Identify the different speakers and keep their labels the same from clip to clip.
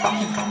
Speaker 1: என்ன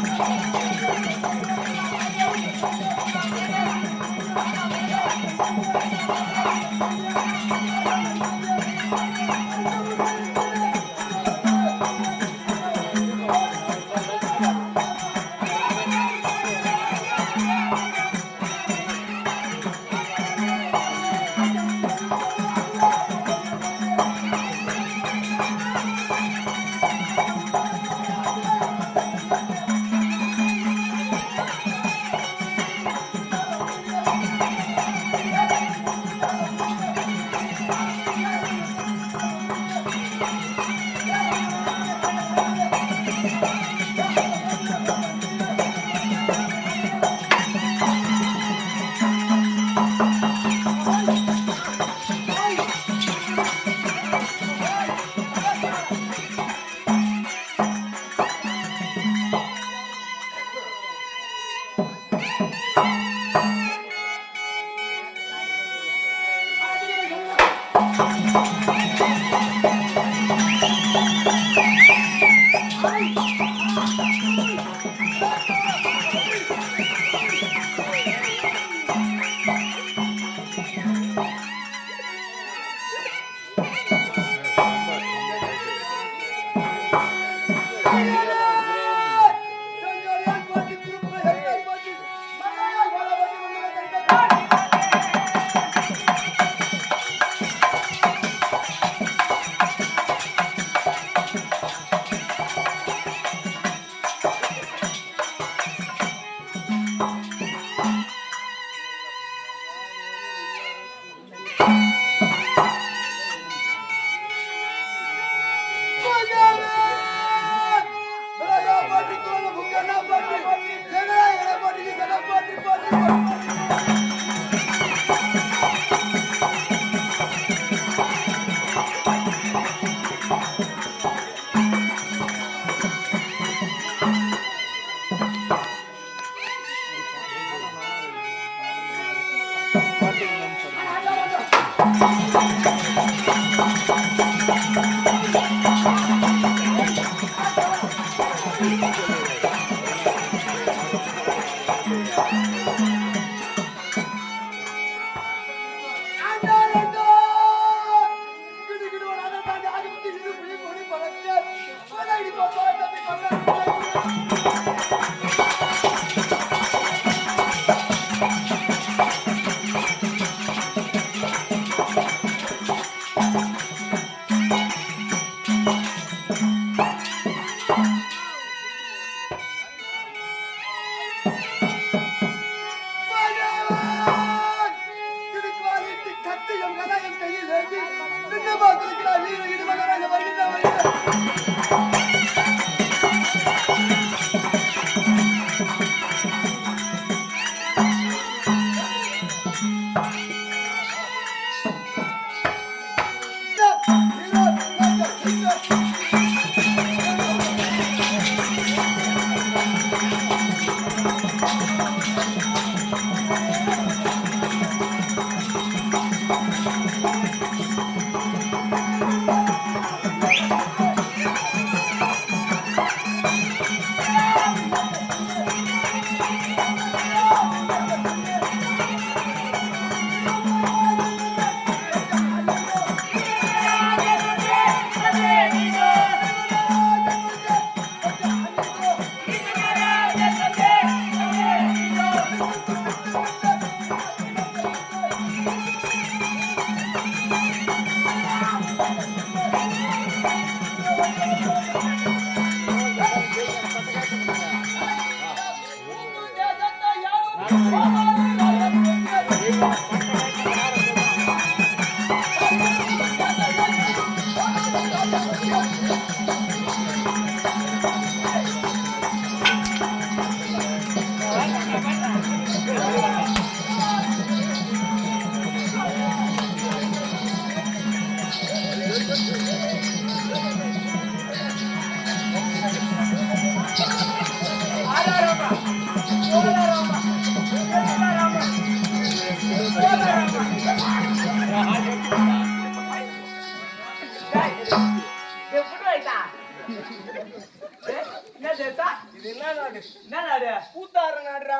Speaker 1: என்ன நாடு?
Speaker 2: என்ன நாடு?
Speaker 1: கூத்தார நாடுடா.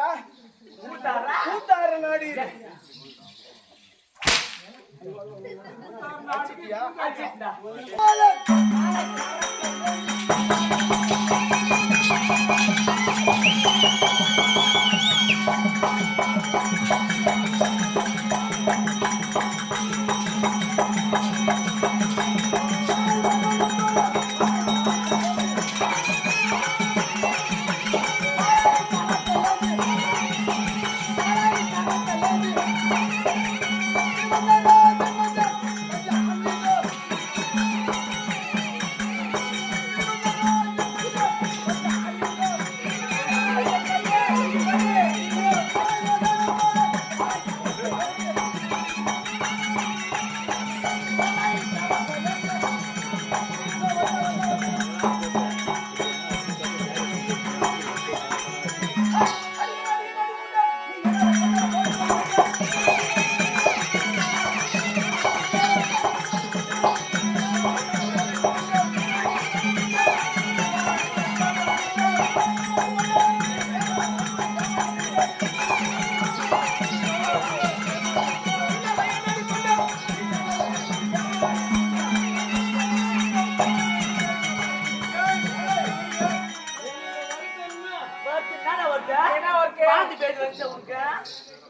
Speaker 2: கூத்தாரா?
Speaker 1: கூத்தார நாடு.
Speaker 2: அச்சிட்டியா? அச்சிட்டா.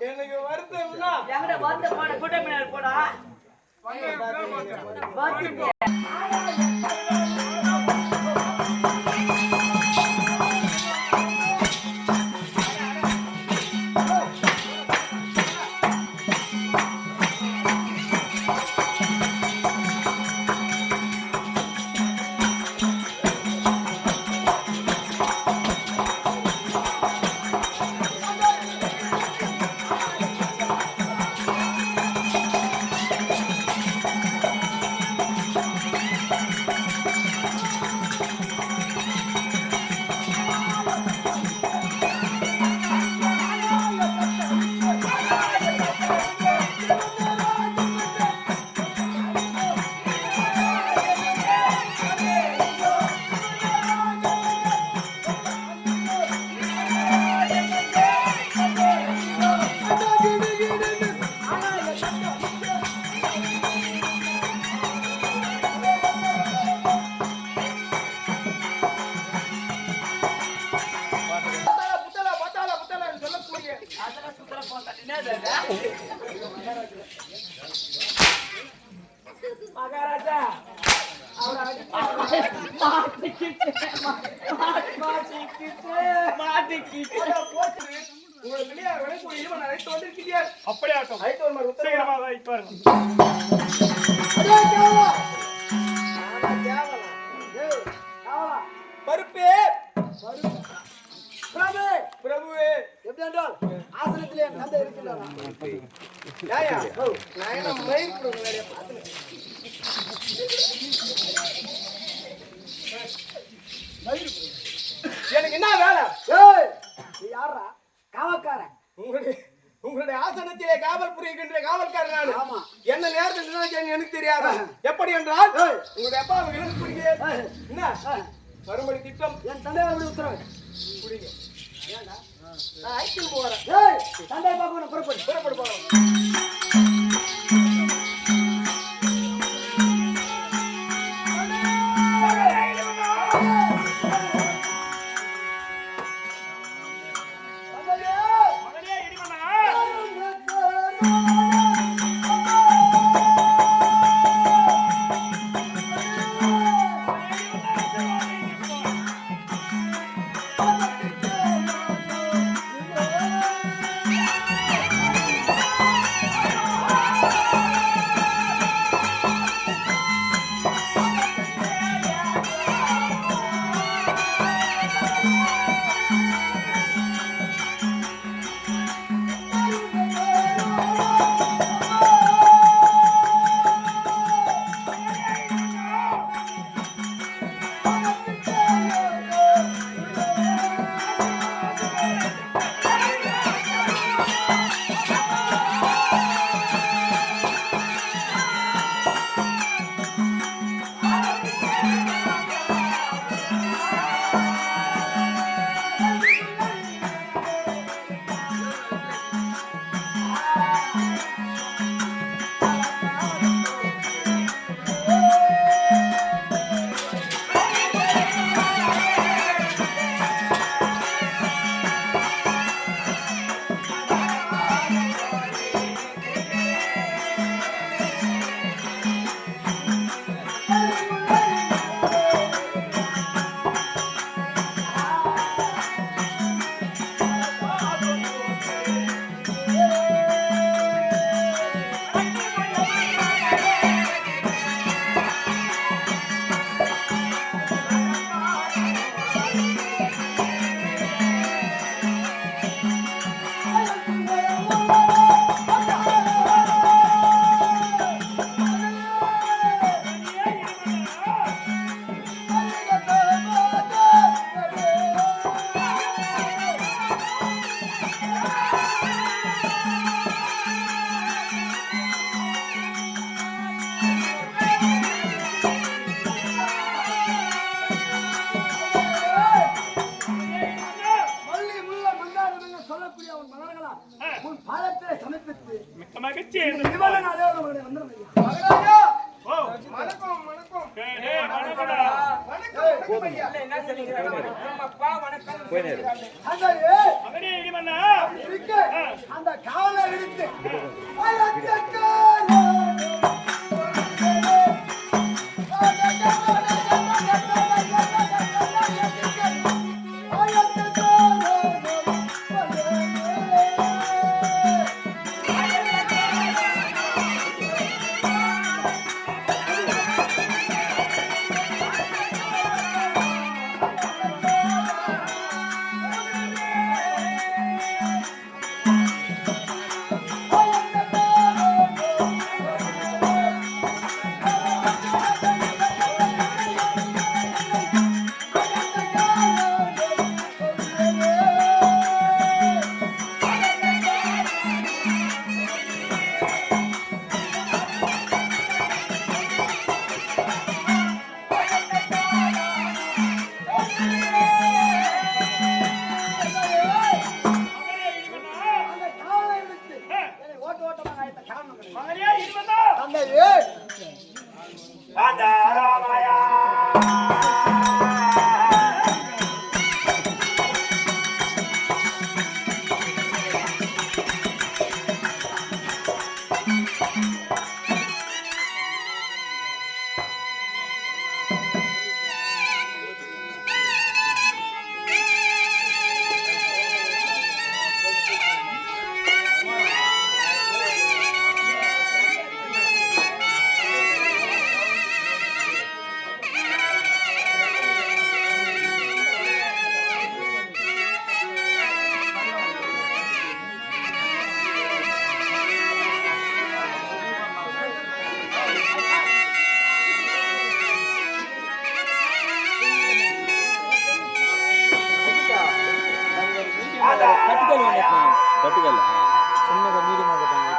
Speaker 1: எனக்கு வருத்தம்னா
Speaker 2: எங்கட வந்து போட குட்டை பின்னாடி போடா வந்து
Speaker 1: மகாராஜா பருப்பே பிரபுவே
Speaker 3: எப்படி என்றால் ஆசிரியத்திலே என் தந்தை இருக்கிறாரா?
Speaker 1: எனக்கு என்ன வேலை?
Speaker 3: நீ யாரா? காவல்காரன்.
Speaker 1: உங்களுடைய ஆசனத்திலே காவல் புரிகின்ற காவல்காரன் நான்.
Speaker 3: ஆமா.
Speaker 1: என்ன நேரத்தில் எனக்கு தெரியாது. எப்படி என்றால் உங்களுடைய அப்பா விலங்கு புரிங்க என்ன மறுபடி திட்டம்
Speaker 3: என் தந்தை உத்தரவு
Speaker 1: புரியுங்க. நான் ஐக்கியம் போறேன்.
Speaker 3: தந்தை பார்க்கணும். புறப்படு
Speaker 1: போறோம்.
Speaker 3: Hey!
Speaker 4: சேர்ந்து
Speaker 3: இவனை நான் அதே ஒரு வந்துடுறேன் ஐயா.
Speaker 1: மகாராஜா
Speaker 4: ஓ
Speaker 1: வணக்கம் வணக்கம்
Speaker 4: டேய் டேய் வணக்கம்டா
Speaker 1: வணக்கம் ஐயா
Speaker 2: என்ன சொல்லிக்கிறேன் அப்பா வணக்கம்
Speaker 3: தந்தையே,
Speaker 4: மகனே இடிமண்ணா
Speaker 3: இருக்கு. அந்த காவலை எடுத்து
Speaker 4: மகனே இடிமண்ணா
Speaker 3: அந்த காவலை எடுத்து என்னை ஓட்ட ஓட்டமாக அழைத்த காரணம் கிடையாது.
Speaker 4: மகனே இடிமண்ணா
Speaker 3: தந்தையே,
Speaker 4: ஆதாரமாயா
Speaker 5: கட்டுக்கல் சின்னதாக மீடியமாக தான்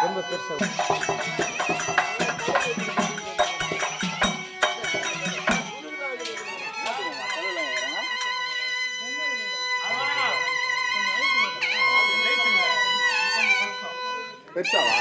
Speaker 5: ரொம்ப பெருசாக பெருசாவா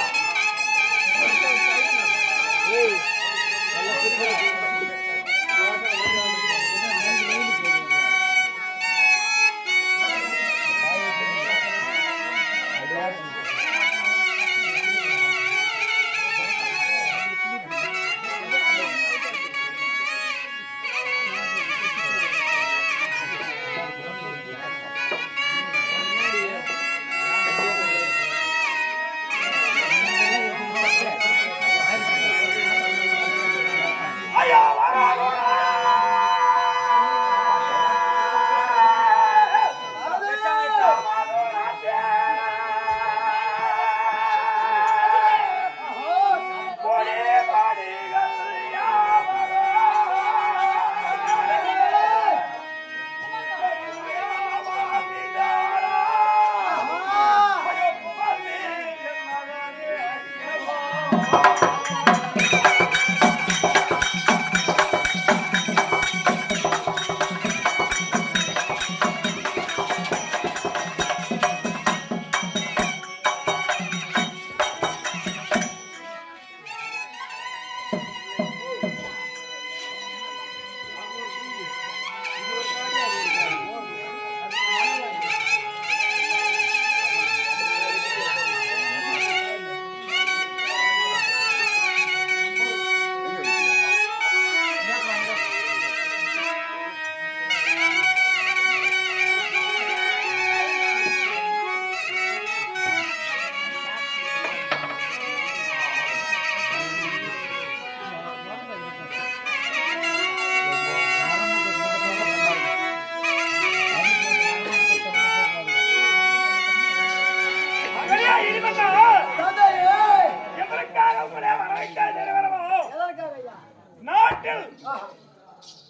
Speaker 5: நாட்டில்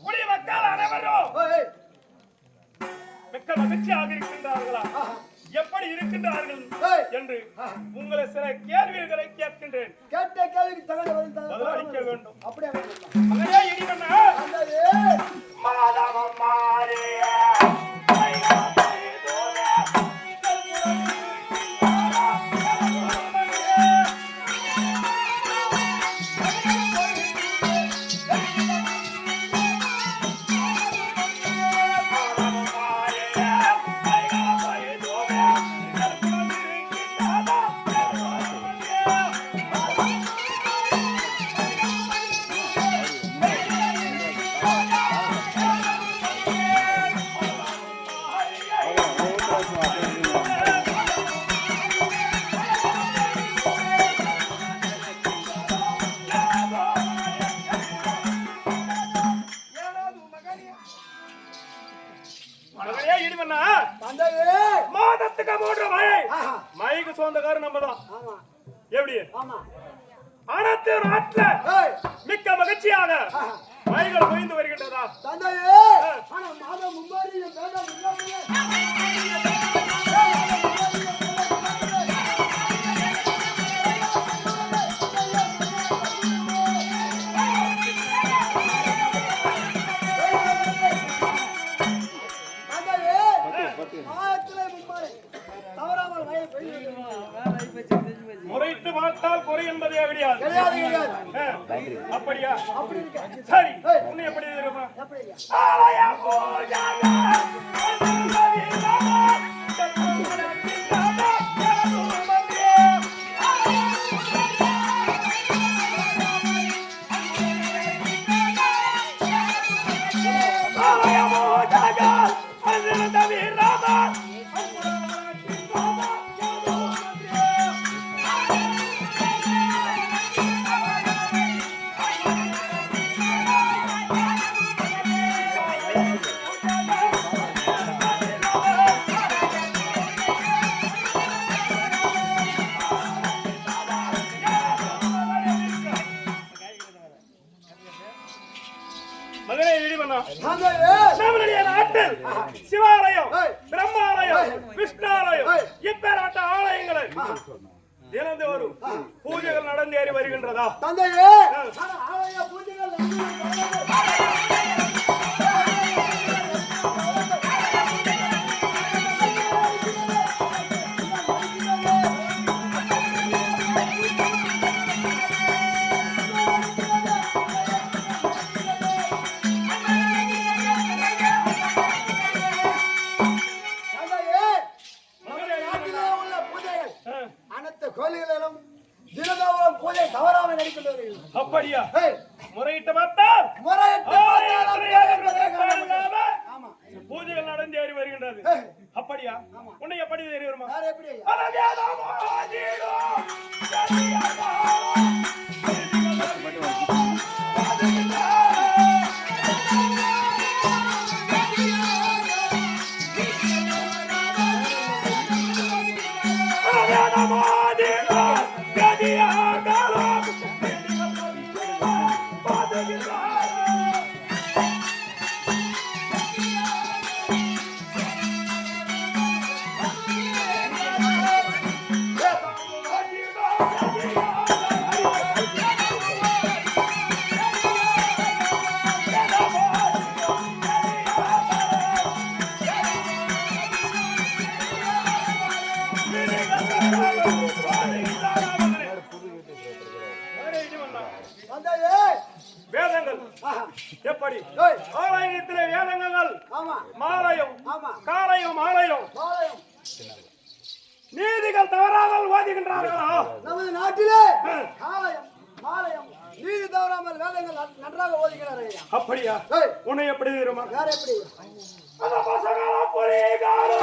Speaker 5: குடிமக்கள் அனைவரும் மிக்க மகிழ்ச்சியாக இருக்கின்றார்களா? எப்படி இருக்கின்றார்கள் என்று உங்களை சில கேள்விகளை கேட்கின்றேன்.
Speaker 3: கேட்ட கேள்விக்கு தகுந்த
Speaker 4: பதில் அளிக்க வேண்டும்.
Speaker 3: அப்படியே
Speaker 4: மகனே இடிமண்ணா, மாதவம் மாறிய மைனாமணி தோழ
Speaker 5: இடிமண்ணா
Speaker 3: தந்தையே
Speaker 5: மாதத்துக்கு 3 மழை
Speaker 3: ஆஹா.
Speaker 5: மழைக்கு சொந்தக்காரர் நம்ம தான்
Speaker 3: ஆமா
Speaker 5: எப்படி
Speaker 3: ஆமா
Speaker 5: அனைத்து நாட்டுல
Speaker 3: ஏய்
Speaker 5: மிக்க மகிழ்ச்சியாக மழைகள் பொழிந்து வருகின்றதா
Speaker 3: தந்தையே ஆனா மாதம் முன்னாடி வேண்டாம்
Speaker 5: முறையிட்டு பார்த்தால் குறை என்பதே கிடையாது
Speaker 3: கிடையாது கிடையாது
Speaker 5: அப்படியா
Speaker 3: அப்படி இருக்கு
Speaker 5: சரி உன்னை எப்படி இருக்குமா
Speaker 3: எப்படி
Speaker 5: ஆலய பூஜையா மகனே இடிமண்ணா நம்மளுடைய நாட்டில் சிவாலயம் பிரம்மாலயம் விஷ்ணாலயம் இப்பேராட்ட ஆலயங்களை தினந்தோறும் பூஜைகள் நடந்தேறி வருகின்றதா
Speaker 3: தந்தையே ஆலய பூஜைகள் கோயில்களிலும் தினதோறும் பூஜை தவறாமல் நடிக்கின்ற
Speaker 5: அப்படியா
Speaker 3: ஏய்
Speaker 5: முறையிட்டு பார்த்தால்
Speaker 3: முறையிட்டு ஆமா
Speaker 5: பூஜைகள் நடந்தேறி வருகின்றது அப்படியா உன்னை எப்படி தெரியுமா
Speaker 3: யார் எப்படி
Speaker 5: வேதங்கள் எப்படி ஆலயத்திலே வேதங்கள் மாலயம் காலயம் ஆலயம் நீதிகள் தவறாமல் ஓதுகின்றார்களா
Speaker 3: நமது நாட்டிலே காலயம் மாலயம் நீதி தவறாமல் வேதங்கள் நன்றாக ஓதுகிறார்கள்
Speaker 5: அப்படியா உன்னை எப்படி தெரியுமா
Speaker 3: யார் எப்படி
Speaker 5: அந்த பசங்க புரிகாரா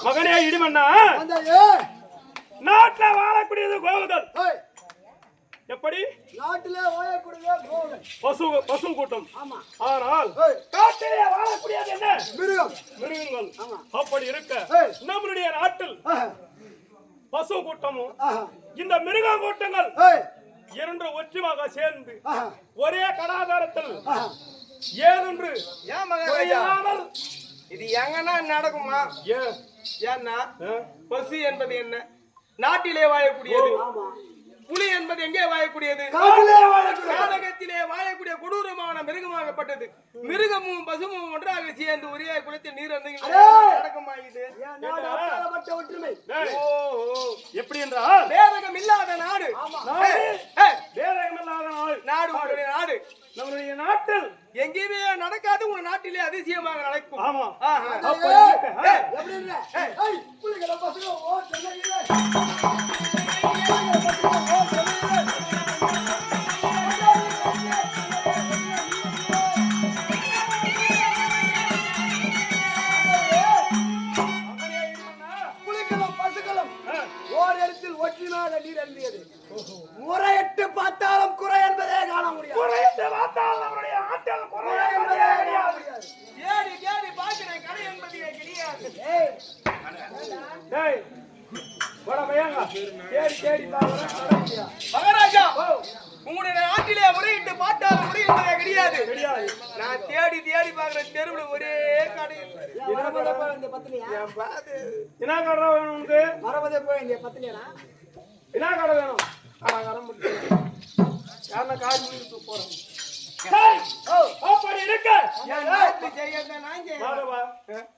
Speaker 5: மகனே இடிமண்ணா நாட்டுல வாழக்கூடியது கோவுகள் எப்படி
Speaker 3: நாட்டிலே வாழக்கூடிய கோவுகள்
Speaker 5: பசு கூட்டம் ஆனால் காட்டிலே வாழக்கூடியது என்ன மிருகங்கள் அப்படி இருக்க நம்மளுடைய நாட்டில் பசு கூட்டமும் இந்த மிருக கூட்டங்கள் இரண்டு ஒற்றுமாக சேர்ந்து ஒரே கடாதாரத்தில் ஏதொன்று
Speaker 1: ஏன் மகாராஜா இது எங்கன்னா நடக்குமா ஏன்னா பசு என்பது என்ன நாட்டிலே வாழக்கூடியது புலி என்பது எங்கே வாழக்கூடியது?
Speaker 3: காட்டிலே வாழக்கூடிய
Speaker 1: கானகத்திலே வாழக்கூடிய கொடூரமான மிருகமாகப்பட்டது. மிருகமும் பசுமும் ஒன்றாக சேர்ந்து ஒரே குளத்தில் நீர் அடக்கமா இது?
Speaker 3: என் நாடு அக்காலமற்ற ஒற்றுமை.
Speaker 5: எப்படி என்றால்
Speaker 1: வேதகம் இல்லாத நாடு.
Speaker 5: வேதகமில்லாத
Speaker 1: நாடு உங்களுடைய நாடு.
Speaker 5: நம்மளுடைய நாட்டில்
Speaker 1: எங்கேயுமே நடக்காது, உங்க நாட்டிலே அதிசயமாக நடக்கும்.
Speaker 5: ஆமா.
Speaker 3: எப்படி இருக்க? ஏய், புலிகள பசங்க ஓ சென்னையிலே. புலிகளும் பசுகளும் ஓரிடத்தில் ஒற்றினாக நீர் அருந்தியது. முறையிட்டு பார்த்தாலும் குறை என்பதே காண முடியாது.
Speaker 5: குறைந்து பார்த்தால் நம்மளுடைய ஆற்றல் குறை என்பதே கிடையாது.
Speaker 1: தேடி தேடி பார்க்கிறேன், கடை என்பதே கிடையாது.
Speaker 5: டேய் போட பையங்க தேடி தேடி பாக்குறேன்.
Speaker 1: மகாராஜா, உங்களுடைய நாட்டிலே முறையிட்டு பார்த்தாலும் முறை என்பதே கிடையாது.
Speaker 5: கிடையாது.
Speaker 1: நான் தேடி தேடி பார்க்கிறேன், தெருவுல ஒரே கடை.
Speaker 3: மரபதே போய் இந்த பத்தினியா?
Speaker 5: என்ன கடை வேணும் உனக்கு?
Speaker 3: மரபதே போய் இந்த பத்தினியா?
Speaker 5: என்ன கடை வேணும்?
Speaker 1: யாருன்னா காடு வீட்டுக்கு போறேன்.
Speaker 5: அப்படி இருக்க
Speaker 1: என் நாட்டு ஜெயந்த நான் ஜெயம்.
Speaker 5: மாதவா,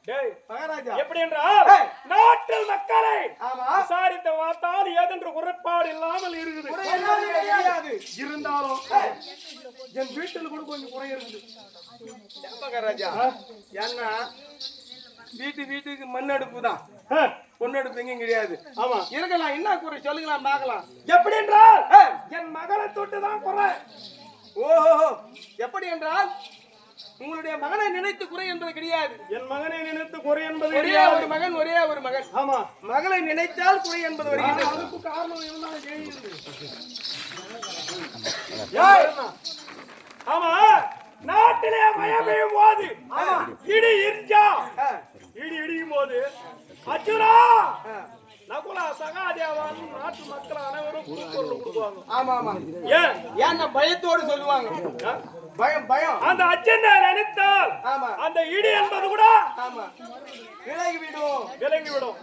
Speaker 5: டேய்
Speaker 1: மகாராஜா,
Speaker 5: எப்படி என்றால் நாட்டில் மக்களை
Speaker 1: ஆமா,
Speaker 5: விசாரித்து பார்த்தால் ஏதென்று குறைபாடு இல்லாமல் இருக்குது.
Speaker 1: குறை என்பதே கிடையாது.
Speaker 5: இருந்தாலும் என் வீட்டில் கூட கொஞ்சம் குறை இருக்குது.
Speaker 1: மகாராஜா, ஏன்னா வீட்டுக்கு மண் அடுப்பு தான், பொண்ணு அடுப்பு எங்கேயும் கிடையாது.
Speaker 5: ஆமா,
Speaker 1: இருக்கலாம். என்ன குறை சொல்லுங்களா பார்க்கலாம்.
Speaker 5: எப்படி என்றால் என் மகளை தொட்டு தான் குறை.
Speaker 1: ஓஹோ, எப்படி என்றால் உங்களுடைய மகனை நினைத்து குறை என்பது கிடையாது.
Speaker 5: என் மகனை நினைத்து குறை என்பது
Speaker 1: ஒரே
Speaker 5: கிடையாது.
Speaker 1: ஒரு மகன், ஒரே ஒரு மகன்.
Speaker 5: ஆமா,
Speaker 1: மகளை நினைத்தால் குறை என்பது வருகிறது.
Speaker 5: அதுக்கு காரணம் என்ன தெரியுது? ஆமா, நாட்டிலே மழை பெய்யும் போது இடி இடிச்சா, இடி இடியும் போது அர்ஜுனா நகுலா சகாதேவன் நாட்டு மக்கள் அனைவரும் பொருள் கொடுப்பாங்க.
Speaker 1: ஆமா ஆமா,
Speaker 5: ஏன்
Speaker 1: ஏன்னா பயத்தோடு சொல்லுவாங்க. பயம் பயம்.
Speaker 5: அந்த அர்ஜுனை நினைத்தால்
Speaker 1: ஆமா,
Speaker 5: அந்த இடி என்பது கூட
Speaker 1: ஆமா விலகி விடும்,
Speaker 5: விலகி விடும்.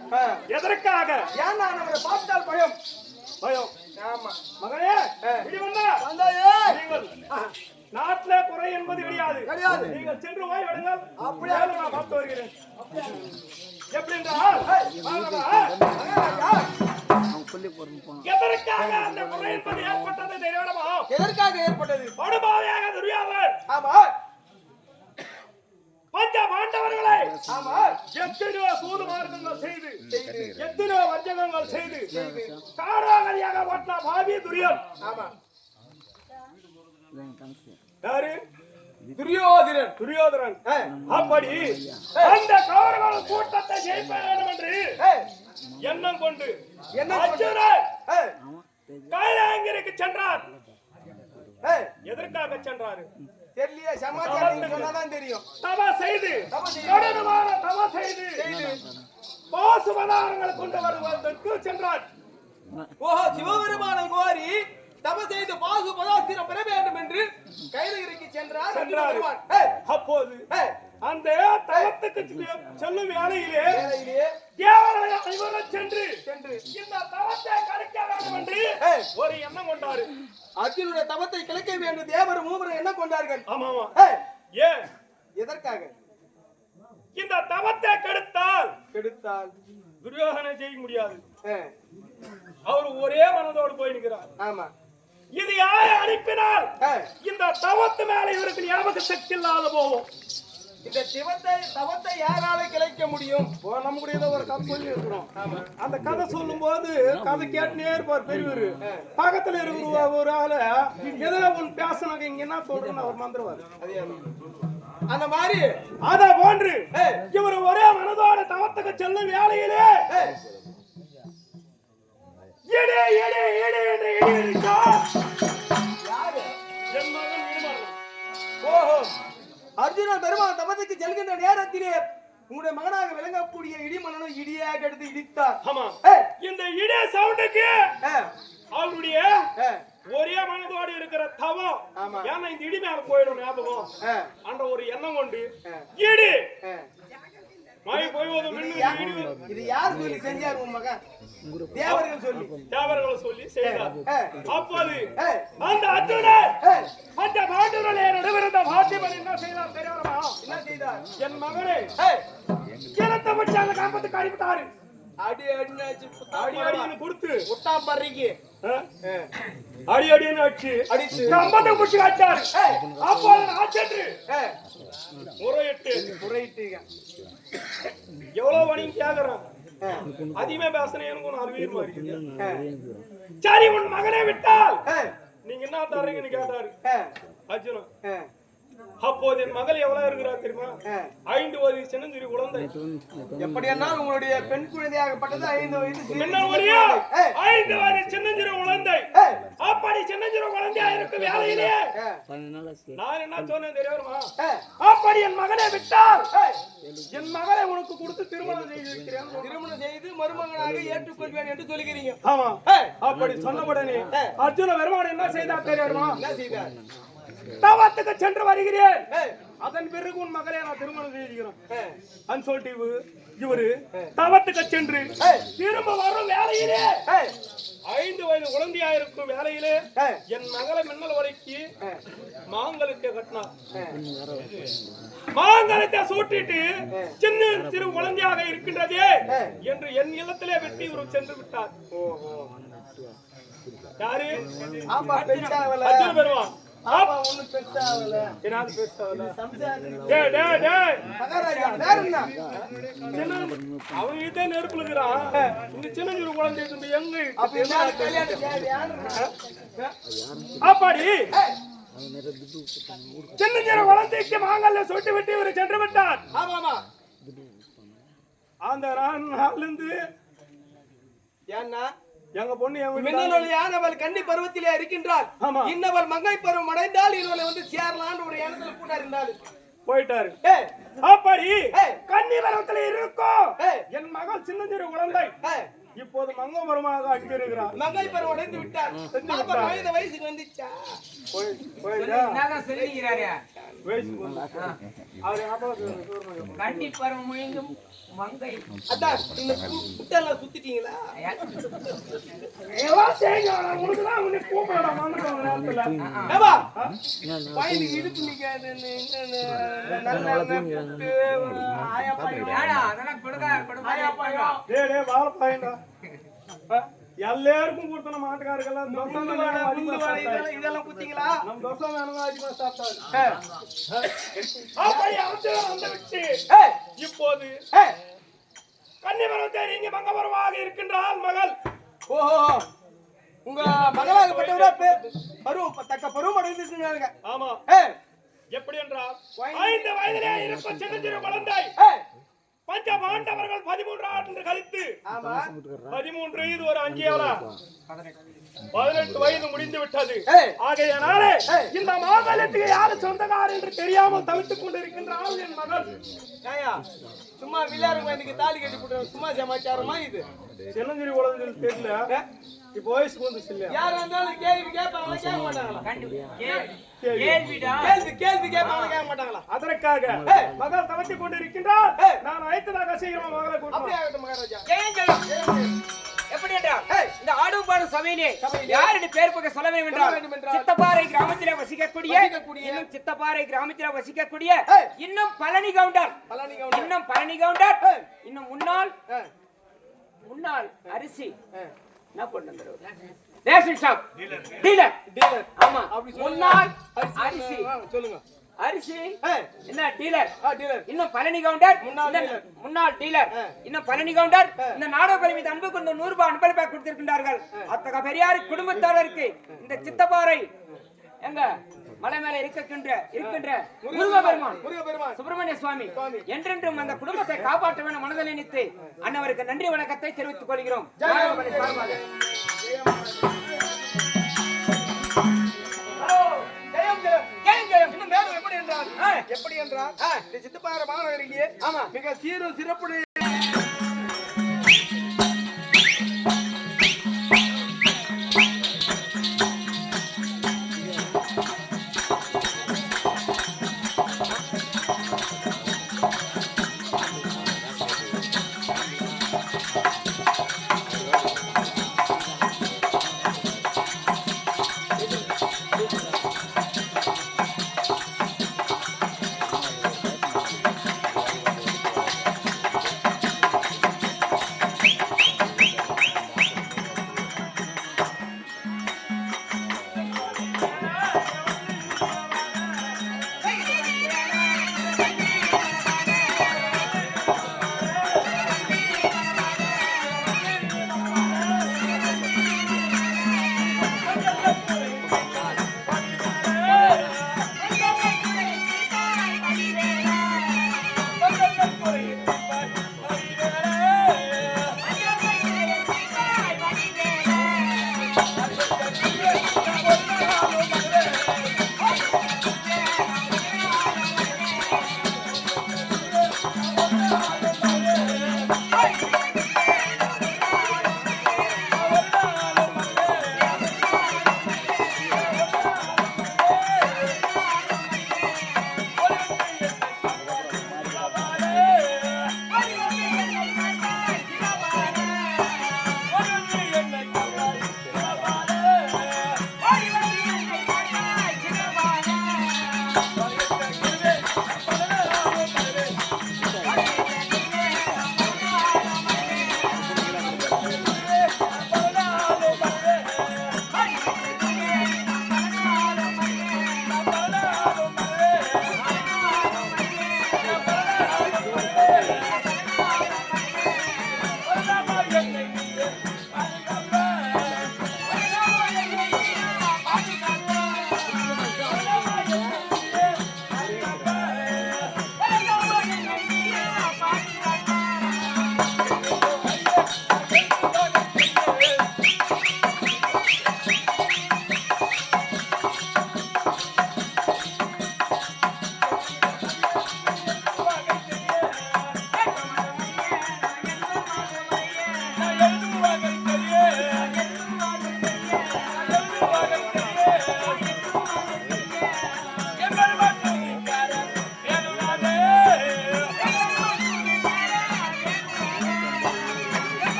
Speaker 5: எதற்காக?
Speaker 1: ஏன்னா நம்மளை பார்த்தால் பயம்.
Speaker 5: பயம்.
Speaker 1: ஆமா
Speaker 5: மகனே, இடி வந்தா
Speaker 3: வந்தாயே.
Speaker 5: நீங்கள் நாட்டிலே குறை என்பது கிடையாது.
Speaker 3: கிடையாது.
Speaker 5: நீங்கள் சென்று போய் விடுங்கள்.
Speaker 3: அப்படியே
Speaker 5: நான் பார்த்து வருகிறேன். எப்படி என்றால் எதற்காக அந்த குறை என்பது ஏற்பட்டது தெரியுமா?
Speaker 1: எதற்காக ஏற்பட்டது?
Speaker 5: படுபாவையாக துரியோதனன்
Speaker 1: ஆமா
Speaker 5: பஞ்ச பாண்டவர்களை
Speaker 1: ஆமா
Speaker 5: எத்தனையோ சூது மார்க்கங்கள் செய்து எத்தனையோ வஞ்சகங்கள் செய்து காடாகதியாக ஓட்ட பாவி துரியோதனன்.
Speaker 1: ஆமா,
Speaker 5: யாரு?
Speaker 1: துரியோதனன்.
Speaker 5: துரியோதனன். அப்படி அந்த கௌரவ கூட்டத்தை ஜெயிக்க வேண்டும் என்று எண்ணம் கொண்டு அர்ஜுனன் கைலாங்கிற்கு சென்றார். எதற்காக சென்றாரு
Speaker 1: தெரியலையே, சமாச்சாரம் சொன்னாதான் தெரியும்.
Speaker 5: தவ செய்து கடினமான தவ செய்து பாசுபதாரங்களை கொண்டு வருவதற்கு சென்றார்.
Speaker 1: ஓஹோ, சிவபெருமானை கோரி தவ செய்து பாசு பதாஸ்திரம் பெற வேண்டும் என்று கைலகிரிக்கு சென்றார்.
Speaker 5: அப்போது அந்த தவத்துக்கு செல்லும் வேலையிலே
Speaker 1: வேலையிலே
Speaker 5: தேவர்கள் அனைவரும் சென்று
Speaker 1: சென்று
Speaker 5: இந்த தவத்தை கலைக்க வேண்டும் என்று ஒரு எண்ணம் கொண்டாரு.
Speaker 1: அர்ஜுனுடைய தவத்தை கிளைக்க வேண்டும் தேவர் மூவரும் என்ன கொண்டார்கள்?
Speaker 5: ஆமா ஆமா. ஏன்?
Speaker 1: எதற்காக?
Speaker 5: இந்த தவத்தை கெடுத்தால் துரியோதனை செய்ய முடியாது. அவர் ஒரே மனதோடு போய் நிற்கிறார்.
Speaker 1: ஆமா,
Speaker 5: இது யாரை அனுப்பினால் இந்த தவத்து மேல இவருக்கு ஞாபக சக்தி இல்லாத போவோம்.
Speaker 1: இந்த தவத்தை யாரால கிளைக்க முடியும்?
Speaker 5: நம்முடைய ஒரு கதை சொல்லி இருக்கிறோம். அந்த கதை சொல்லும் போது கதை கேட்டுனே இருப்பார் பெரியவர். பக்கத்துல இருக்கிற ஒரு ஆளு எதிர ஒன்று பேசினாங்க, இங்க என்ன சொல்றேன்னு அவர் மந்திரவாரு.
Speaker 1: அந்த மாதிரி
Speaker 5: அத போன்று இவர் ஒரே மனதோட தவத்துக்கு செல்லும் வேலையிலே எடே எடே எடே என்று எடிச்சார். என் மகன் இடுமன்.
Speaker 1: ஓஹோ, அர்ஜுனன் பெருமாள் தவத்துக்கு செல்கின்ற நேரத்திலே உங்களுடைய மகனாக விளங்கக்கூடிய இடிமன்னனும் இடியாக எடுத்து இடித்தார்.
Speaker 5: ஆமா, இந்த இடி சவுண்டுக்கு அவருடைய ஒரே மனதோடு இருக்கிற தவம், ஏன்னா இந்த இடி மேல போயிடும் ஞாபகம் அந்த ஒரு எண்ணம் கொண்டு இடி மழை போய்வதும்
Speaker 1: இது யார் சொல்லி செஞ்சார்? உன் மகன் தேவர்கள் சொல்லி
Speaker 5: தேவர்களை சொல்லி செய்தார். அப்போது
Speaker 1: ஏய்,
Speaker 5: அந்த அர்ஜுனன்
Speaker 1: ஏய்,
Speaker 5: அந்த பாண்டுரலே நடுவிருந்த பார்த்திபன் என்ன செய்தார் தெரியுமா?
Speaker 1: என்ன செய்தார்?
Speaker 5: என் மகனே
Speaker 1: ஏய்,
Speaker 5: கிணத்தை வச்சு அந்த காம்பத்துக்கு அடிப்பட்டாரு.
Speaker 1: அடி அடினாச்சு
Speaker 5: அடி அடின்னு கொடுத்து
Speaker 1: முட்டா பறிக்கு
Speaker 5: அடி அடின்னு வச்சு
Speaker 1: அடிச்சு
Speaker 5: கம்பத்தை பிடிச்சி காட்டாரு.
Speaker 1: ஏய்,
Speaker 5: அப்போ நான் சென்று
Speaker 1: ஏய்,
Speaker 5: முறையிட்டு
Speaker 1: முறையிட்டீங்க.
Speaker 5: எவ்வளவு வணிகம் கேக்குறான்.
Speaker 1: ஏய்,
Speaker 5: அதிகமா பேசுறேன் எனக்கு ஒன்று அறிவியல் மாதிரி.
Speaker 1: ஏய்,
Speaker 5: சரி உன் மகனை விட்டால்
Speaker 1: ஏய்,
Speaker 5: நீங்க என்ன தர்றீங்கன்னு கேட்டாரு
Speaker 1: ஏய்,
Speaker 5: அர்ஜுனன்.
Speaker 1: ஏய்,
Speaker 5: அப்போது என் மகள் எவ்வளவு இருக்கிறா தெரியுமா?
Speaker 1: ஏய்.
Speaker 5: 5 வயது சின்னஞ்சிறு குழந்தை.
Speaker 1: எப்படியானால் உங்களுடைய பெண் குழந்தையாகப்பட்டது 5 வயது சிறு
Speaker 5: என்ன ஒளியா?
Speaker 1: ஏய்,
Speaker 5: 5 வயது சின்னஞ்சிறு குழந்தை.
Speaker 1: ஏய்,
Speaker 5: அப்படி சின்னஞ்சிறு குழந்தையா இருக்கு வேலையிலே
Speaker 1: ஏய்,
Speaker 5: நான் என்ன சொன்னேன் தெரியுமா?
Speaker 1: ஏய்,
Speaker 5: அப்படி என் மகனை விட்டால்
Speaker 1: ஏய்,
Speaker 5: என் மகளை உனக்கு கொடுத்து திருமணம் செய்திருக்கிறேன்.
Speaker 1: திருமணம் செய்து மருமகனாக ஏற்றுக்கொள்வேன் என்று சொல்லுகிறீங்க.
Speaker 5: ஆமா.
Speaker 1: ஏய்,
Speaker 5: அப்படி சொன்னவுடனே அர்ஜுன பெருமான் என்ன செய்தார் தெரியுமா?
Speaker 1: என்ன செய்தார்?
Speaker 5: தவத்துக்கு சென்று வருகிறேன்.
Speaker 1: ஏய்,
Speaker 5: அதன் பிறகு உன் மகளை நான் திருமணம் செய்கிறேன்
Speaker 1: ஏய்,
Speaker 5: அன்னு சொல்லிட்டு இவரு தவத்துக்கு சென்று திரும்ப வரும் வேலையிலே
Speaker 1: ஏய்,
Speaker 5: 5 வயது குழந்தையா இருக்கும் வேலையிலே
Speaker 1: ஏய்,
Speaker 5: என் மகளை மின்னல் வரைக்கு மாங்கலத்தை கட்டினார்.
Speaker 1: ஏய்,
Speaker 5: மாங்கலத்தை சூட்டிட்டு சின்ன சிறு குழந்தையாக இருக்கின்றதே என்று என் இல்லத்திலே வெட்டி இவர் சென்று விட்டார். யாரு?
Speaker 1: ஆமா, பெருசாவல.
Speaker 5: அர்ஜுன பெருமான்.
Speaker 1: ஆமா, ஒண்ணும் பெருசாவல.
Speaker 5: என்னது பேசுறதுல?
Speaker 1: சம்சாரி.
Speaker 5: டேய் டேய் டேய்
Speaker 1: மகாராஜா, வேற என்ன?
Speaker 5: அவன் இதே நெருப்புல இருக்கிறான். இந்த சின்ன சிறு குழந்தை இருந்து எங்க
Speaker 1: அப்ப என்ன கல்யாணம் தேவையான்னு?
Speaker 5: அப்படி
Speaker 1: ஏய்,
Speaker 5: சின்ன சிறு குழந்தைக்கு மாங்கல்ல சுட்டு விட்டு இவர் சென்று விட்டார்.
Speaker 1: ஆமா, ஆமா.
Speaker 5: அந்த நாள்ல இருந்து
Speaker 1: ஏன்னா
Speaker 5: எங்க பொண்ணு என் வீட்டுல
Speaker 1: மின்னலொளியான அவள் கன்னி பருவத்திலே இருக்கின்றாள்.
Speaker 5: ஆமா.
Speaker 1: இன்னவள் மங்கை பருவம் அடைந்தால் இவளை வந்து சேரலான்னு ஒரு எண்ணத்துல கூட இருந்தாள்.
Speaker 5: போயிட்டாரு.
Speaker 1: ஏய்,
Speaker 5: அப்படி
Speaker 1: ஏய்,
Speaker 5: கன்னி பருவத்தில் இருக்கும்
Speaker 1: ஏய்,
Speaker 5: என் மகள் சின்ன சிறு குழந்தை
Speaker 1: ஏய்,
Speaker 5: இப்போது மங்க மருமாக அங்கிருக்கிறார்.
Speaker 1: மங்கை பருவம் அடைந்து விட்டாள். அப்ப வயசுக்கு வந்துச்சா?
Speaker 2: என்னதான் சொல்லிக்கிறாரு? கண்டி பருவம் முழுங்கும் மங்கை.
Speaker 1: அதான் இந்த புட்டெல்லாம் சுத்திட்டீங்களா?
Speaker 5: எல்லாம் செய்யுங்க. நான் உங்களுக்கு தான் உன்னை கூப்பிடலாம் மங்கல நேரத்துல.
Speaker 1: ஏவா, வயலுக்கு இடுப்பு நிக்காதுன்னு நல்ல புட்டு, ஆயாப்பாயம்,
Speaker 2: ஏடா, அதெல்லாம் கொடுக்க
Speaker 1: ஆயாப்பாயம்,
Speaker 5: டேய் டேய் வாழைப்பாயண்டா. எல்லாருக்கும் கொடுத்தன மாட்டுக்காரர்கள்
Speaker 1: குண்டு வாழை, குண்டு வாழை, இதெல்லாம் குத்திங்களா?
Speaker 5: நம்ம தோசை வேணுங்க அதிகமா சாப்பிட்டாரு.
Speaker 1: ஏய்,
Speaker 5: அப்படி அவசரம் வந்து விட்டு
Speaker 1: ஏய்,
Speaker 5: இப்போது
Speaker 1: ஏய்,
Speaker 5: கன்னிமரத்தை நீங்க மங்கமரமாக இருக்கின்றால் மகள்.
Speaker 1: ஓஹோ, உங்க மகளாகப்பட்டவரா பருவம் தக்க பருவம் அடைந்திருக்கிறாங்க.
Speaker 5: ஆமா.
Speaker 1: ஏய்,
Speaker 5: எப்படி என்றால் 5 வயதிலே இருக்கும் சின்ன சிறு குழந்தை
Speaker 1: ஏய்,
Speaker 5: பஞ்ச பாண்டவர்கள் 13 ஆண்டு கழித்து
Speaker 1: ஆமா,
Speaker 5: 13 இது ஒரு 5 எவ்வளவு 18 வயது முடிந்து விட்டது.
Speaker 1: ஏய்,
Speaker 5: ஆகையினாலே
Speaker 1: ஏய்.
Speaker 5: இந்த மாங்கல்யத்துக்கு யாரு சொந்தக்காரர் என்று தெரியாமல் தவித்துக் கொண்டிருக்கின்றாள் என் மகள்.
Speaker 1: ஏய்யா, சும்மா விளையாடுங்க, இன்னைக்கு தாலி கட்டி போட்டு சும்மா சமாச்சாரமா இது?
Speaker 5: சின்னஞ்சிறு குழந்தை தெரியல. இப்போ வயசுக்கு வந்து இல்லையா?
Speaker 1: யாரா இருந்தாலும் கேள்வி கேட்பாங்களா, கேட்க மாட்டாங்களா?
Speaker 2: கேள்விடா.
Speaker 1: கேள்வி கேட்பாங்களா, கேட்க மாட்டாங்களா?
Speaker 5: அதற்காக மகள் தவித்துக் கொண்டிருக்கின்றால் நான் அழைத்ததாக சீக்கிரமா மகளை
Speaker 1: அப்படியே
Speaker 5: கூப்பிடுறேன்.
Speaker 1: ஆகட்டும் மகாராஜா.
Speaker 2: எப்படி என்றால்
Speaker 1: ஏய்,
Speaker 2: இந்த ஆடும் பாடும் சபையிலே
Speaker 1: சபையிலே
Speaker 2: யார் என்று பேர் பக்க சொல்ல வேண்டும்
Speaker 1: சொல்ல வேண்டும்
Speaker 2: என்றால்
Speaker 1: என்றால்
Speaker 2: சித்தப்பாறை கிராமத்திலே வசிக்கக்கூடிய இன்னும் சித்தப்பாறை கிராமத்திலே வசிக்கக்கூடிய
Speaker 1: ஏய்.
Speaker 2: இன்னும் பழனி கவுண்டர்
Speaker 1: பழனி கவுண்டர்.
Speaker 2: இன்னும் பழனி கவுண்டர்
Speaker 1: ஏய்.
Speaker 2: இன்னும் முன்னாள்
Speaker 1: ஏய்,
Speaker 2: முன்னாள் அரிசி
Speaker 1: ஏய்,
Speaker 2: என்ன பண்ணு ரேஷன் ஷாப் டீலர்
Speaker 1: டீலர்.
Speaker 2: ஆமா
Speaker 1: அப்படி சொல்லுங்க.
Speaker 2: முன்னாள்
Speaker 1: அரிசி.
Speaker 2: அரிசி
Speaker 1: ஆ, சொல்லுங்க.
Speaker 2: அரிசி
Speaker 1: ஏய்,
Speaker 2: என்ன டீலர்
Speaker 1: டீலர்.
Speaker 2: இன்னும் பழனி கவுண்டர்
Speaker 1: முன்னாள் டீலர்.
Speaker 2: முன்னாள் டீலர்
Speaker 1: ஆ.
Speaker 2: இன்னும் பழனி கவுண்டர் இந்த நாடக பரிமித அன்பு கொண்டு 100 ரூபாய் அன்பளிப்பாக கொடுத்திருக்கின்றார்கள். அத்தகைய பெரியார் குடும்பத்தாருக்கு இந்த சித்தப்பாறை எங்க மலை மேல இருக்கின்ற முருகபெருமான்
Speaker 1: முருகபெருமான்
Speaker 2: சுப்பிரமணிய சுவாமி என்றென்றும் அந்த குடும்பத்தை காப்பாற்ற வேண்டும் மனதில் நினைத்து அன்னவருக்கு நன்றி வணக்கத்தை தெரிவித்துக் கொள்கிறோம். நாடகப்படை சார்பாக.
Speaker 1: இன்னும் மேலும் எப்படி என்றால் எப்படி என்றால் இந்த சித்தப்பாறை மாநகரிலேயே ஆமா மிக சீரும் சிறப்புடைய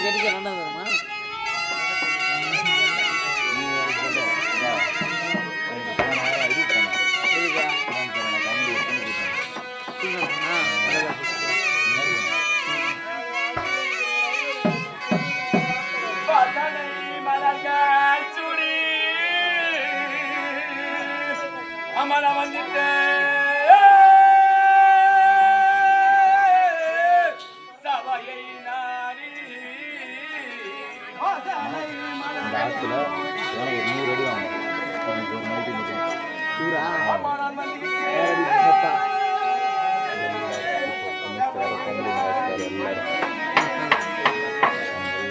Speaker 6: கேட்டுக்க ரெண்டாவது வருமா
Speaker 5: அமல வந்துட்டு சபையை நாடி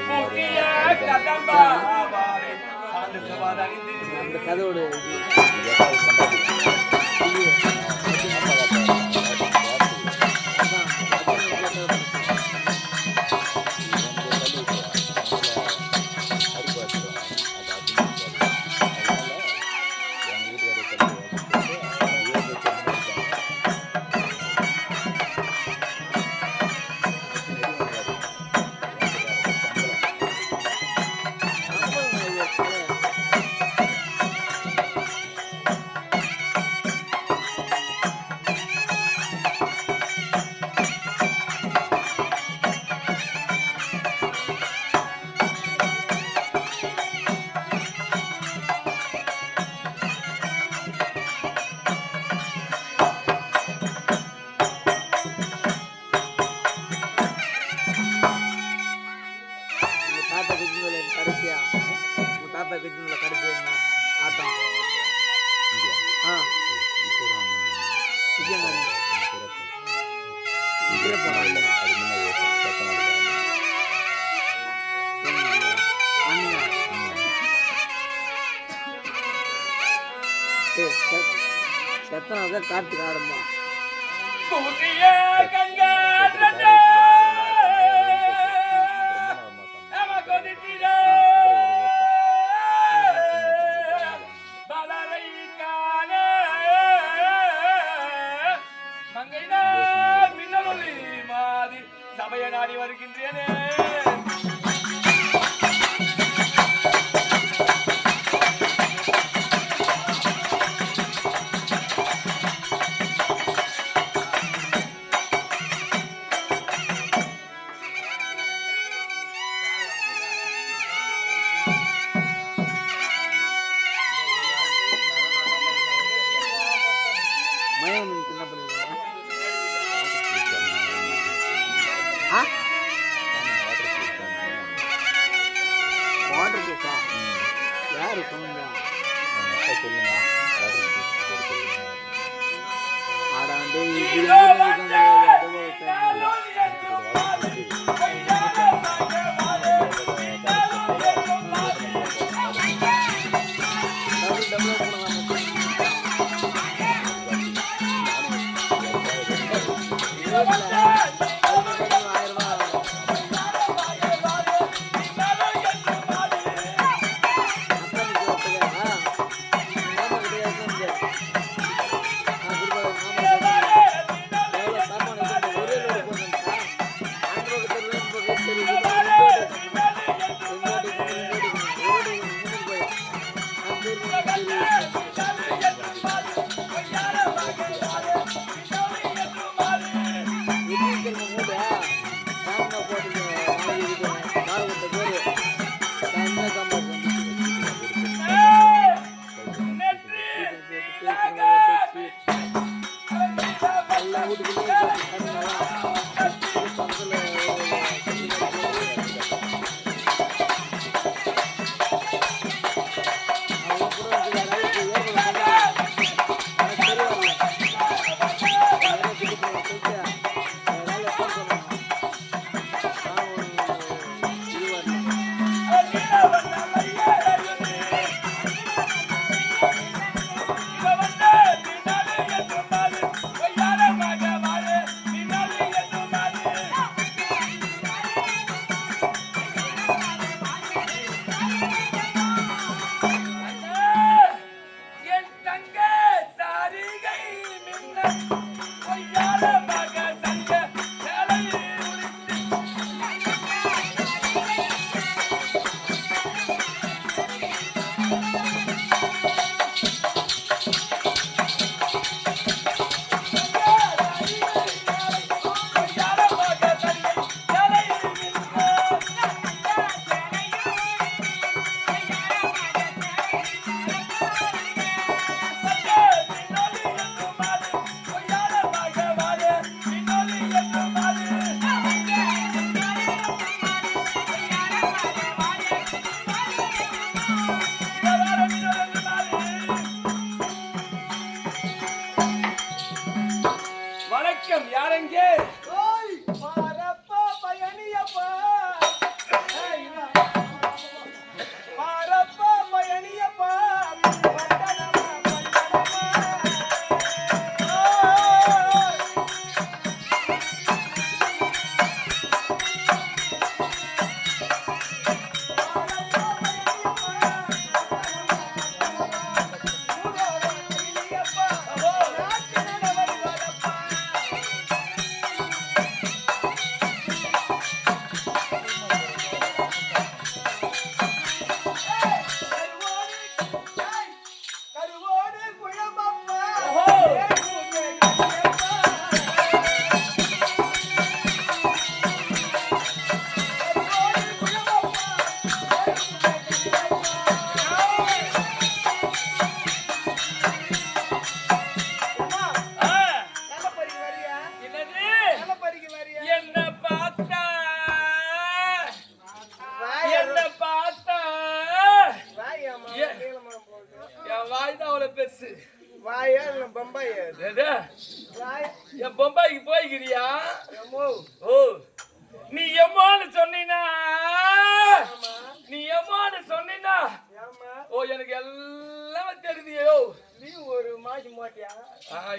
Speaker 5: முக்கிய கதம்பாவாரே சாந்து சவாதணிந்து
Speaker 6: அந்த கதோடு தாத்தா கிச்சனில் கடைசியா உங்கள் தாத்தா கிச்சனில் கடைசியா என்ன ஆட்டம் ஆ செத்தனாக கார்த்திக் ஆரம்பம்
Speaker 5: முக்கிய கங்காற்றே சபையை நாடி வருகின்றேனே
Speaker 6: மயம் என்ன பண்ணிருக்காங்க வாட்டர் ப்ரூஃபா யாரு சொன்னா ஆடாண்டே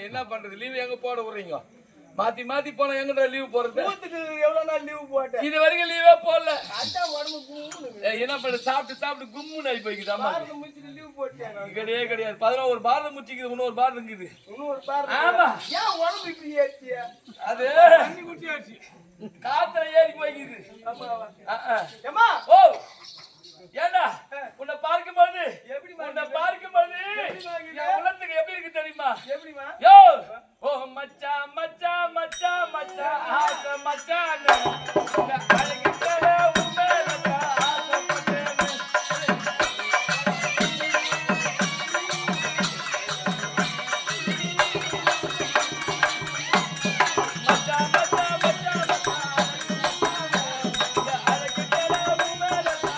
Speaker 7: என்ன பண்றது லீவ் எங்க போட விடுறீங்க மாத்தி மாத்தி போனா எங்கடா லீவ் போறது
Speaker 1: எவ்வளவு நாள் லீவு போட்டேன்
Speaker 7: இது வரைக்கும் லீவே போடல
Speaker 1: அதான் உடம்பு கூடுது.
Speaker 7: என்ன பண்ண சாப்பிட்டு கும்முன்னு ஆகி போய்க்குதாமா
Speaker 1: முடிச்சுட்டு லீவு போட்டேன் நான்.
Speaker 7: கிடையாது 11 பாரதம் முடிச்சுக்குது இன்னொரு பாரதம் இருக்குது
Speaker 1: இன்னொரு பாரு.
Speaker 7: ஆமா
Speaker 1: ஏன் உடம்பு இப்படி ஏறிச்சு?
Speaker 7: அது
Speaker 1: தண்ணி குடிச்சாச்சு.
Speaker 7: காத்துல ஏறி போய்க்குது
Speaker 1: ஏம்மா,
Speaker 7: ஓ ஏண்டா உன்னை பார்க்கும்போது உன்னை பார்க்கும்போது என் உள்ளத்துக்கு எப்படி இருக்கு தெரியுமா
Speaker 1: எப்படிம்மா?
Speaker 7: யோ ஓ மச்சா மச்சா மச்சா மச்சா ஆசை மச்சான் அழகிட்டே உமேலக்கா ஆசைப்பட்டேன் மச்சா மச்சா மச்சா மச்சா அழகிட்டே உமேலக்கா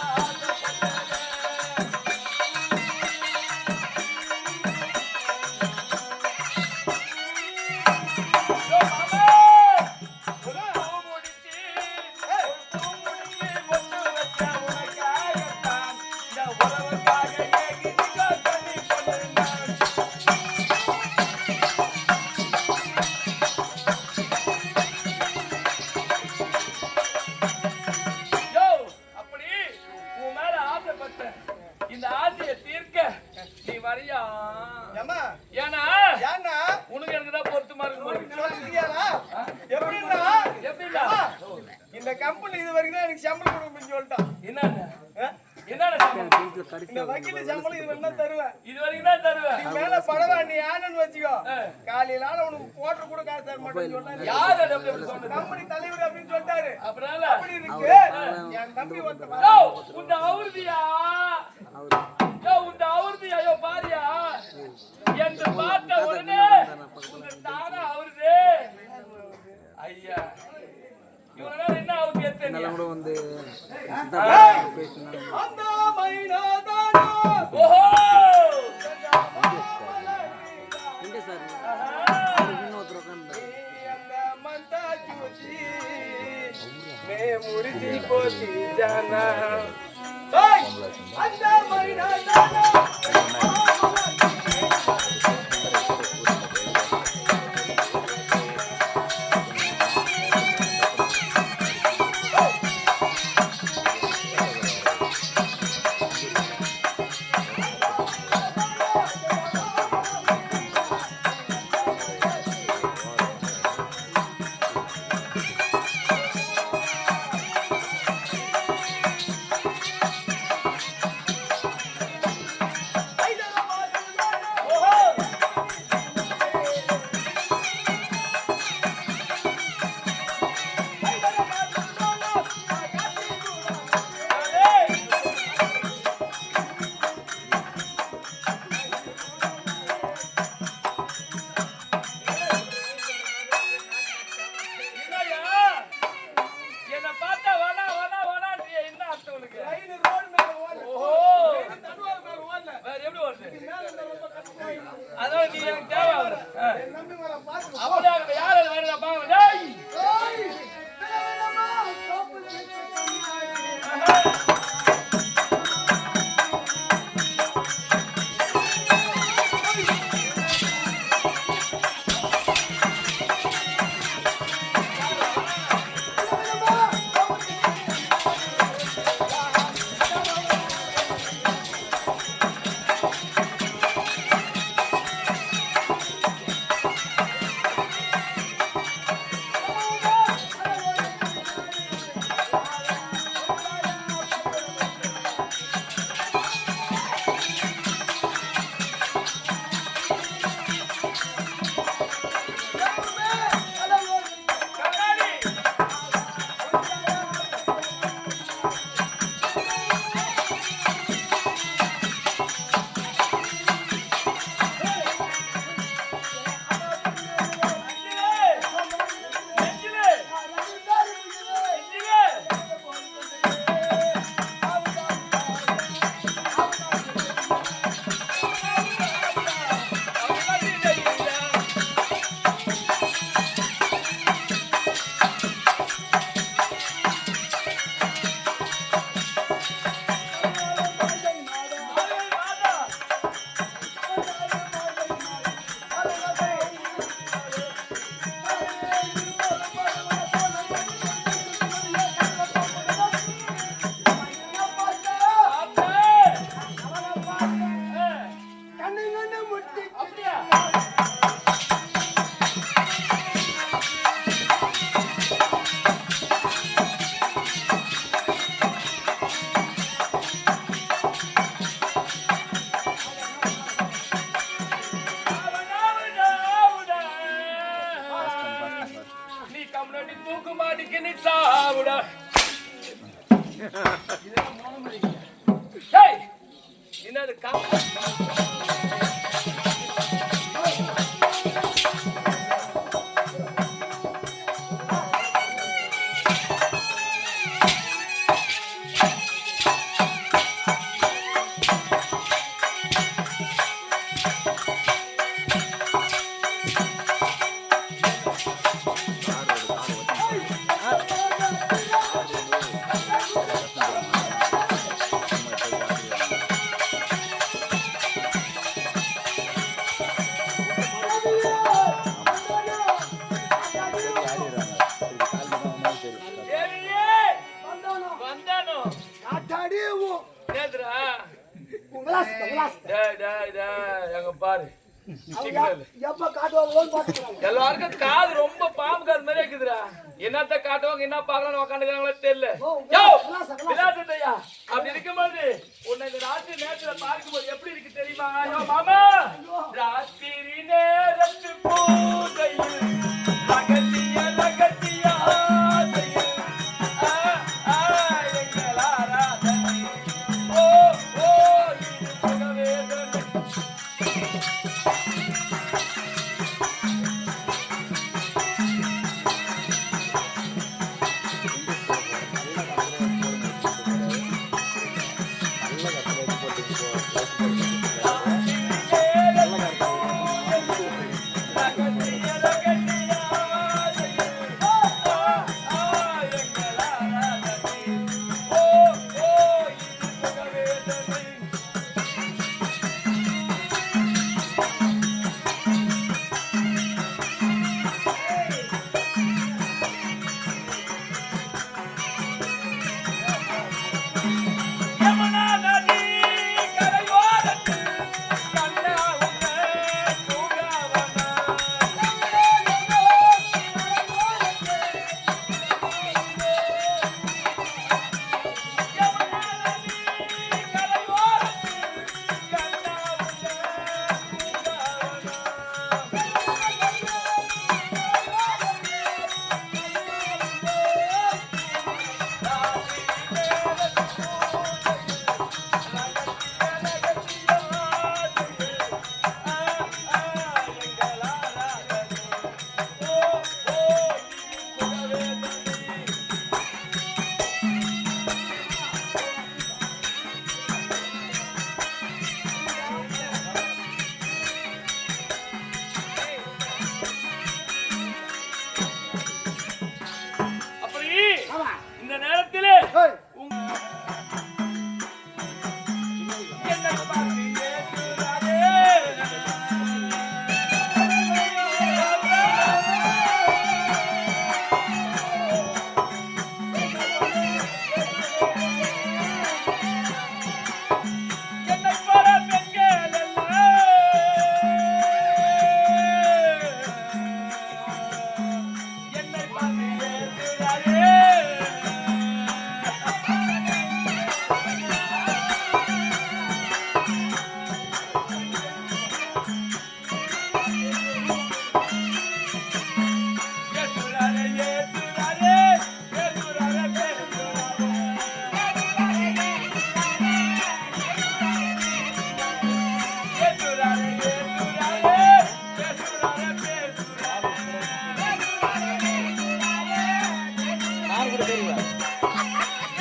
Speaker 7: இந்த ஆசையை தீர்க்க நீ வரியா
Speaker 1: ஏம்மா,
Speaker 7: ஏன்னா
Speaker 1: ஏன்னா
Speaker 7: உனக்கு எனக்கு தான் பொருத்தமா இருக்கு
Speaker 1: சொல்லிட்டியாடா? எப்படின்னா,
Speaker 7: எப்படின்னா
Speaker 1: இந்த கம்பெனி இது வரைக்கும் தான் எனக்கு சம்பளம் கொடுக்கணும்னு சொல்லிட்டான்.
Speaker 7: என்னன்னு
Speaker 1: ஆ?
Speaker 7: என்னடா
Speaker 1: இந்த வக்கீல் சம்பளம் இது வேணா தருவேன்.
Speaker 7: இது வரைக்கும் தான் தருவேன்
Speaker 1: இதுக்கு மேல படவா நீ ஆனன்னு வச்சுக்கோ. காலையில உனக்கு போட்டு கூட காசு தர மாட்டேன்னு சொன்னாரு.
Speaker 7: யார் அது அப்படி சொன்னது
Speaker 1: கம்பெனி தலைவர் அப்படின்னு சொல்லிட்டாரு.
Speaker 7: அப்புறம்
Speaker 1: அப்படி இருக்கு. என் தம்பி ஒருத்தன்
Speaker 7: யோ உண்ட அவர்தியா யோ உண்ட அவர்தியா யோ பாரியா என்று பார்த்த உடனே உங்க தானா அவருது ஐயா இவனால என்ன ஆகுது எத்தனை
Speaker 6: கூட வந்து
Speaker 1: அந்த மைனாதானா
Speaker 7: ஓஹோ
Speaker 6: எங்க சார் இன்னொருத்தர் உட்காந்து
Speaker 1: அந்த மந்தா ஜூசி மே முர்தி போத்தி ஜானா ஓய் அந்த மைனாதானா ஐயா
Speaker 7: டேய், என்னது காப்பு? தேவியே, வந்தானோ?
Speaker 3: ஆட்டாடி
Speaker 7: என்னதுடா?
Speaker 3: உங்களாஸ்த
Speaker 7: டேய், டேய், டேய், எங்க பாரு சிக்னல்.
Speaker 3: எப்ப காட்டுவாங்களோன்னு பாத்துக்கிறாங்க.
Speaker 7: எல்லாருக்கும் காது ரொம்ப பாம்பு காது மாதிரி இருக்குதுடா. என்னத்த காட்டுவாங்க, என்ன பாக்கலாம்னு உக்காந்துக்கிறாங்களோ தெரியல. யோ, விலாசத்தையா, அப்படி இருக்கும்போது உன்னை இந்த ராத்திரி நேரத்துல பார்க்கும்போது எப்படி இருக்கு தெரியுமா? யோ மாமா, ராத்திரி நேரத்து பூஜையில் ரகசிய ரகசிய ஆசையில் எங்கள் ஆராதனை. ஓ ஓ இது சுகவேதனை. யமுனா நதி கரையோரத்தில் கண்ணா உன்னை தூங்கவனா. யமுனா நதி கரையோரத்தில் கண்ணா உன்னை தூங்கவனா. அப்படி இந்த நேரத்திலே
Speaker 3: ஏய்,
Speaker 7: என்னை பார்த்து ஏசுகிறாரே. என்னை போல பெண்கள் என்னை பார்த்து ஏசுகிறாரே. ஏசுகிறாரே, ஏசுகிறாரே, ஏசுகிறாரே, ஏசுகிறாரே, ஏசுகிறாரே, ஏசுகிறாரே,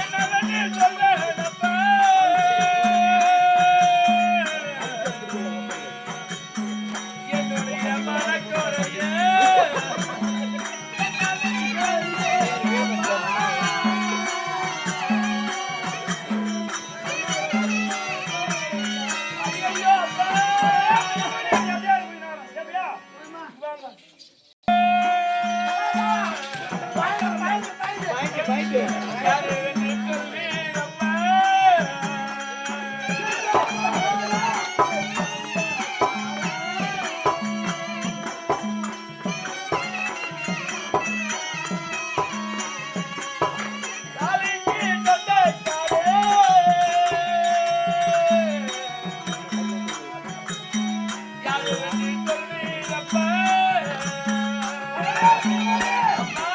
Speaker 7: என்னவென்று சொல்லுகிறப்பா. என்னுடைய மனக்குறையே ஐயோ அப்பா. எப்படியா வாங்க. யாரு என்று சொல்லீரப்பா. தாலிக்கு சொந்தக்காரே. யாரு என்று சொல்லீரப்பா. அம்மா.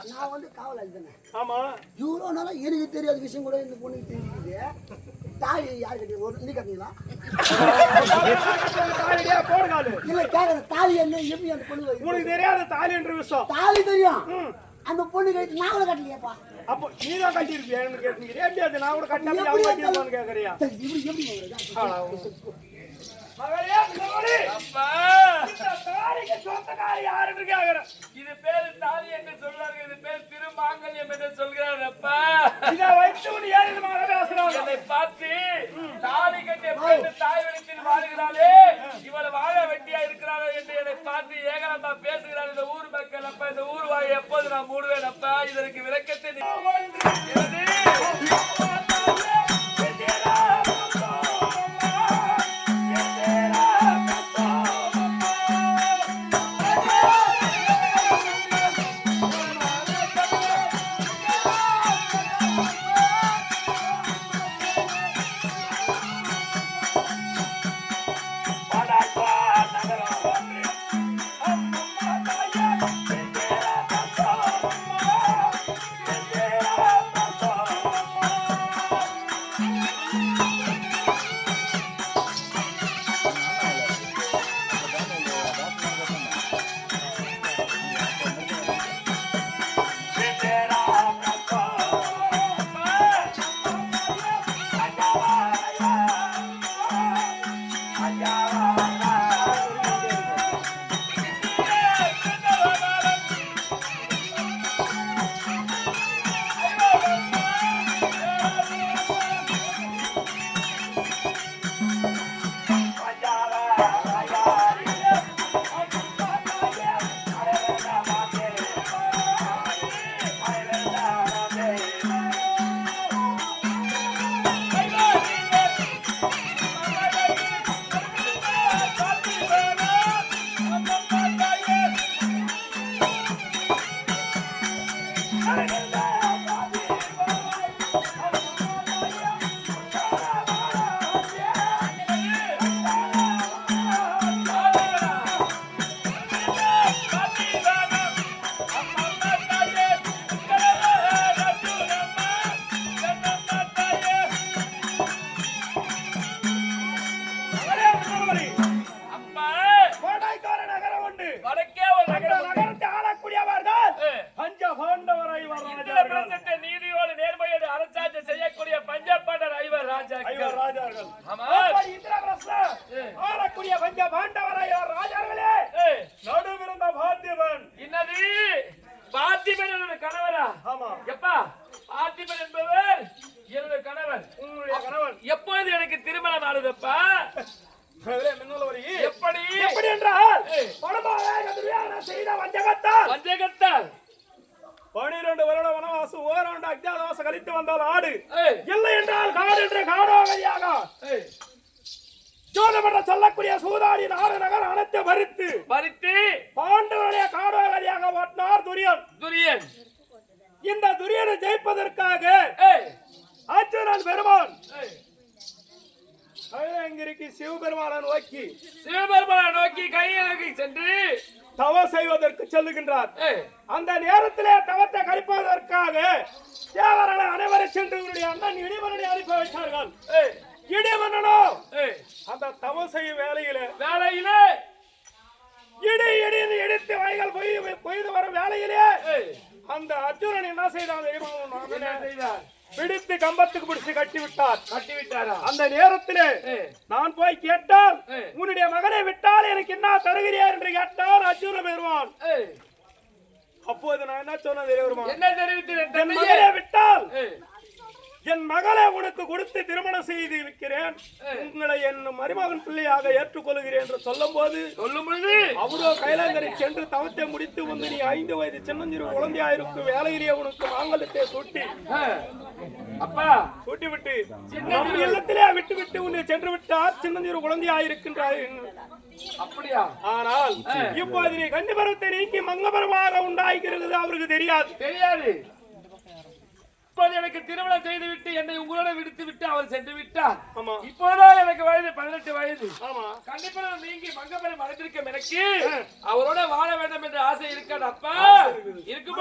Speaker 3: நான் வந்து காவல் அழுத்தேன்.
Speaker 5: ஆமா
Speaker 3: இவ்வளோ நாளா எனக்கு தெரியாத விஷயம் கூட இந்த பொண்ணுக்கு தெரிஞ்சுக்குது. தாலி யார் கட்டி நீ கட்டிங்களா?
Speaker 5: போடு காலு.
Speaker 3: இல்ல கேட்கறது தாலி என்ன எப்படி அந்த பொண்ணு
Speaker 5: உனக்கு தெரியாத தாலி என்ற விஷயம்
Speaker 3: தாலி தெரியும். அந்த பொண்ணு கட்டி நான் கூட கட்டலையாப்பா.
Speaker 5: அப்போ நீ தான் கட்டிருப்பியா கேட்குறீங்க. எப்படி அது நான் கூட கட்டாம யாரும் கட்டிருப்பான்னு கேட்கறியா? மகளே மகளே
Speaker 7: அப்பா
Speaker 5: இந்த தாலிக்கு சொந்தக்காரி யாருன்னு கேக்குறேன்.
Speaker 7: இது பேரு தாலி என்று சொல்றாங்க, இது பேர் திருமாங்கல்யம் என்று சொல்கிறார். அப்பா
Speaker 5: இதை வைத்து உன் ஏறிது மகளே பேசுறாங்க.
Speaker 7: என்னை பார்த்து தாலி கட்டிய பெண் தாய் வெளித்தில் வாழ்கிறாளே, இவள் வாழ வெட்டியா இருக்கிறாள் என்று என்னை பார்த்து ஏகலமா பேசுகிறாள் இந்த ஊர் மக்கள். அப்பா இந்த ஊர் வாயை எப்போது நான் மூடுவேன் அப்பா? இதற்கு விளக்கத்தை நீதியோடு நேர்மையோடு அரசாட்சி செய்யக்கூடிய பஞ்சபாண்டர் ஐவர் ராஜாக்கள்.
Speaker 5: ஆளக்கூடிய பஞ்ச பாண்டவராய் ராஜார்களே, நடுவிருந்த பார்த்திபன்.
Speaker 7: என்னது பார்த்திபன் என்னோட கணவரா?
Speaker 5: ஆமா.
Speaker 7: எப்பா பார்த்திபன் என்பவர் என்னோட கணவர்.
Speaker 5: உங்களுடைய கணவன்
Speaker 7: எப்பொழுது எனக்கு திருமணம் ஆனதப்பா? எப்படி
Speaker 5: எப்படி என்றால் செய்த வஞ்சகத்தால் 12 வருட வனவாசம் ஓராண்டு அஜ்ஞாதவாசம் கழித்து வந்தால் ஆடு இல்லை என்றால் காடு என்ற காடோகதியாக ஜோதமன்ற சொல்லக்கூடிய சூதாடி நாடு நகர் அனைத்து பறித்து பாண்டவருடைய காடோகதியாக ஓட்டினார் துரியன். இந்த துரியனை ஜெயிப்பதற்காக அர்ஜுனன் பெருமான் கைலங்கிரிக்கு சிவபெருமானை நோக்கி கையிலங்கை சென்று தவம் செய்வதற்கு செல்லுகின்றார். அந்த நேரத்திலே தவத்தை கழிப்பதற்காக தேவர்கள் அனைவரும் சென்று அண்ணன் இடிமன்னனை அனுப்பி வைத்தார்கள். இடிமன்னனோ அந்த தவம் செய்யும் வேலையிலே இடி இடித்து வயல்கள் பொய்து வரும் வேலையிலே அந்த அர்ஜுனன் என்ன செய்தான்? பிடித்து கம்பத்துக்கு பிடிச்சு கட்டி விட்டாரா? அந்த நேரத்திலே நான் போய் கேட்டால் உன்னுடைய மகனை விட்டால் எனக்கு என்ன தருகிறீர் என்று கேட்டால் அர்ஜுன பெருமான். அப்போது நான் என்ன சொன்னேன்?
Speaker 7: என்ன தெரிவித்தேன்?
Speaker 5: மகனை விட்டால் என் மகளை உனக்கு கொடுத்து திருமணம் செய்து வைக்கிறேன், உங்களை என் மருமகன் பிள்ளையாக ஏற்றுக்கொள்கிறேன் என்று சொல்லும் பொழுது அவரோ கைலாங்கரை சென்று தவத்தை முடித்து வந்து நீ 5 வயது சின்னஞ்சிறு குழந்தையாயிருக்கும் வேலையிலேயே உனக்கு மாங்கல்யத்தை சூட்டி விட்டு இல்லத்திலே விட்டு உன்னை சென்று விட்டார். சின்னஞ்சிறு குழந்தையாயிருக்கின்றார்.
Speaker 7: அப்படியா?
Speaker 5: ஆனால் இப்போது நீ கன்னிபருவத்தை நீக்கி மங்கபரமாக உண்டாகிறது அவருக்கு தெரியாது.
Speaker 7: இப்போது எனக்கு திருமணம் செய்து விட்டு என்னை உங்களோட விடுத்து விட்டு அவர் சென்று விட்டார்.
Speaker 5: ஆமா.
Speaker 7: இப்போதான் எனக்கு வயது 18 வயது.
Speaker 5: ஆமா.
Speaker 7: கண்டிப்பா நீங்கி மங்கபலம் அடைந்திருக்கும் எனக்கு அவரோட வாழ வேண்டும் என்ற ஆசை இருக்காது அப்பா. இருக்கும்